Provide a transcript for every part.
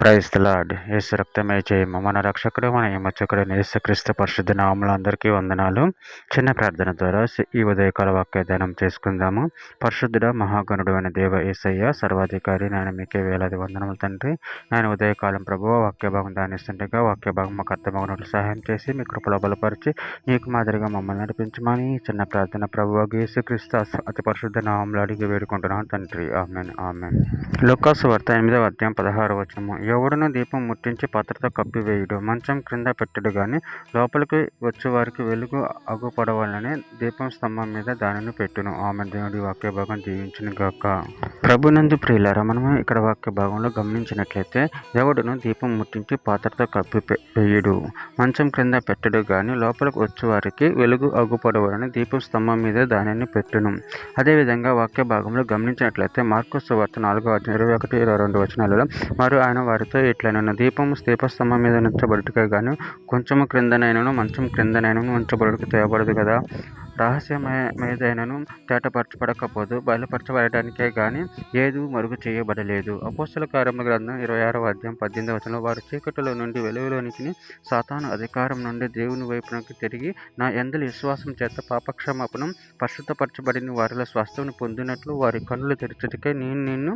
Praise the lord. యేసు రక్తమే జయము. మన రక్షకుడు, మన విమోచకుడైన యేసుక్రీస్తు పరిశుద్ధ నామములో అందరికీ వందనాలు. చిన్న ప్రార్థన ద్వారా ఈ ఉదయకాల వాక్య ధ్యానం చేసుకుందాము. పరిశుద్ధుడ మహాగణుడు అయిన దేవ యేసయ్య, సర్వాధికారి, నేను మీకే వేలాది వందనములు తండ్రి. నేను ఉదయకాలం ప్రభువు వాక్య భాగం ధ్యానిస్తుండగా వాక్య భాగం మాకు అర్థమవునట్లు సహాయం చేసి మీ కృపలో బలపరిచి నీకు మాదిరిగా మమ్మల్ని నడిపించమని చిన్న ప్రార్థన ప్రభువు యేసుక్రీస్తు అతి పరిశుద్ధ నామములో అడిగి వేడుకుంటున్నాను తండ్రి. Amen amen. లూకాసు వార్త 8వ అధ్యాయం 16వ వచనము. ఎవడును దీపం ముట్టించి పాత్రతో కప్పివేయుడు, మంచం క్రింద పెట్టడు గాని లోపలికి వచ్చేవారికి వెలుగు అగుపడవాలని దీపం స్తంభం మీద దానిని పెట్టును. ఆమె దేవుడి వాక్య భాగం దీవించును గాక. ప్రభునందు ప్రియులారా, మనము ఇక్కడ వాక్య భాగంలో గమనించినట్లయితే ఎవడును దీపం ముట్టించి పాత్రతో కప్పివేయుడు, మంచం క్రింద పెట్టడు గాని లోపలికి వచ్చేవారికి వెలుగు అగుపడవాలని దీపం స్తంభం మీద దానిని పెట్టును. అదేవిధంగా వాక్య భాగంలో గమనించినట్లయితే మార్కు సువార్త 4వ అధ్యాయం 21-22 వచనాలలో మరి ఆయన వారితో ఇట్లనెను, దీపము దీపస్తంభం మీద ఉంచబడుటకే గాను కొంచెము క్రిందనైనను మంచం క్రిందనైనను ఉంచబడుటకు తేబడదు కదా. రహస్యమేదైనను తేటపరచబడకపోదు, బయలుపరచబడటానికే గాని ఏది మరుగు చేయబడలేదు. అపోస్తల కార్యముల గ్రంథం 26వ అధ్యాయం 18వ వచనంలో వారు చీకటిలో నుండి వెలుగులోనికి, సాతాను అధికారం నుండి దేవుని వైపునకు తిరిగి నా యందు విశ్వాసం చేత పాపక్షమాపణం పరిశుద్ధపరచబడిన వారిలో స్వాస్థ్యం పొందినట్లు వారి కన్నులు తెరచుటకే నేను నిన్ను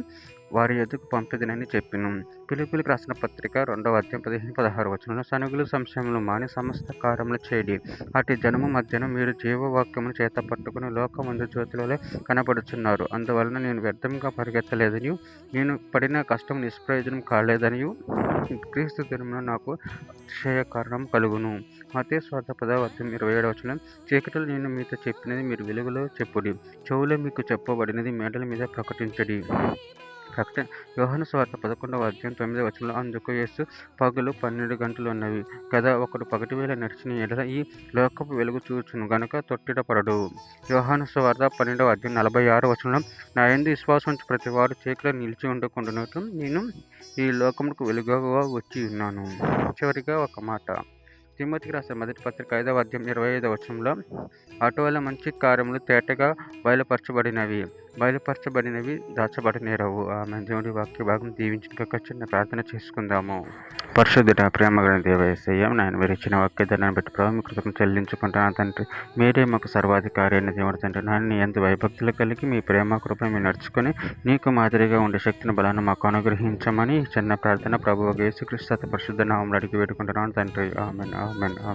వారి ఎదుకు పంపిదినని చెప్పిను. ఫిలిప్పీయులకు రాసిన పత్రిక 2వ అధ్యాయం 15-16 వచనంలో సనుగులు సంశయములు మాని సమస్త కార్యములు చేడి అటు జనము మధ్యన మీరు జీవవాక్యమును చేత పట్టుకుని లోకమందు జ్యోతిలో కనబడుచున్నారు. అందువలన నేను వ్యర్థంగా పరిగెత్తలేదని, నేను పడిన కష్టం నిష్ప్రయోజనం కాలేదని క్రీస్తు దినమున నాకు అతిశయ కారణం కలుగును. మత్తయి సువార్త 10వ అధ్యాయం 27వ వచనం. చీకటిలో నేను మీతో చెప్పినది మీరు వెలుగులో చెప్పుడి, చెవులో మీకు చెప్పబడినది మేడల మీద ప్రకటించడి. యోహాను సువార్త 11వ అధ్యాయం 9వ వచనంలో అందుకు యేసు పగలు 12 గంటలు ఉన్నవి కదా, ఒకడు పగటి వేళ నడిచిన ఎడల ఈ లోకపు వెలుగు చూచును గనుక తొట్టిడపడడు. యోహాను సువార్త 12వ అధ్యాయం 46వ వచనంలో నా యందు విశ్వాసం ఉంచి ప్రతి వాడు చీకటిలో నిలిచి ఉండకుండానట్లు నేను ఈ లోకమునకు వెలుగుగా వచ్చి ఉన్నాను. చివరిగా ఒక మాట, తిమోతికి రాసిన మొదటి పత్రిక 5వ అధ్యాయం 25వ వచనంలో అటువల్ల మంచి కార్యములు తేటగా బయలుపరచబడినవి దాచబడనేరవు. ఆమె దేవుడి వాక్య భాగం దీవించిన చిన్న ప్రార్థన చేసుకుందాము. పరిశుద్ధుడ ప్రేమగల దేవ యేసయ్య, నేను మీరు ఇచ్చిన వాక్య ధనాన్ని బట్టి ప్రభు మీ కృతజ్ఞతలు చెల్లించుకుంటాను తండ్రి. మీరే మాకు సర్వాధికారి అయిన దేవుడు తండ్రి. నన్ను ఎంత భయభక్తులు కలిగి మీ ప్రేమ కృప మీరు నడుచుకొని నీకు మాదిరిగా ఉండే శక్తిని బలాన్ని మాకు అనుగ్రహించమని చిన్న ప్రార్థన ప్రభువు యేసుక్రీస్తు పరిశుద్ధ నామములో అడిగి వేడుకుంటున్నాను తండ్రి. Amen amen.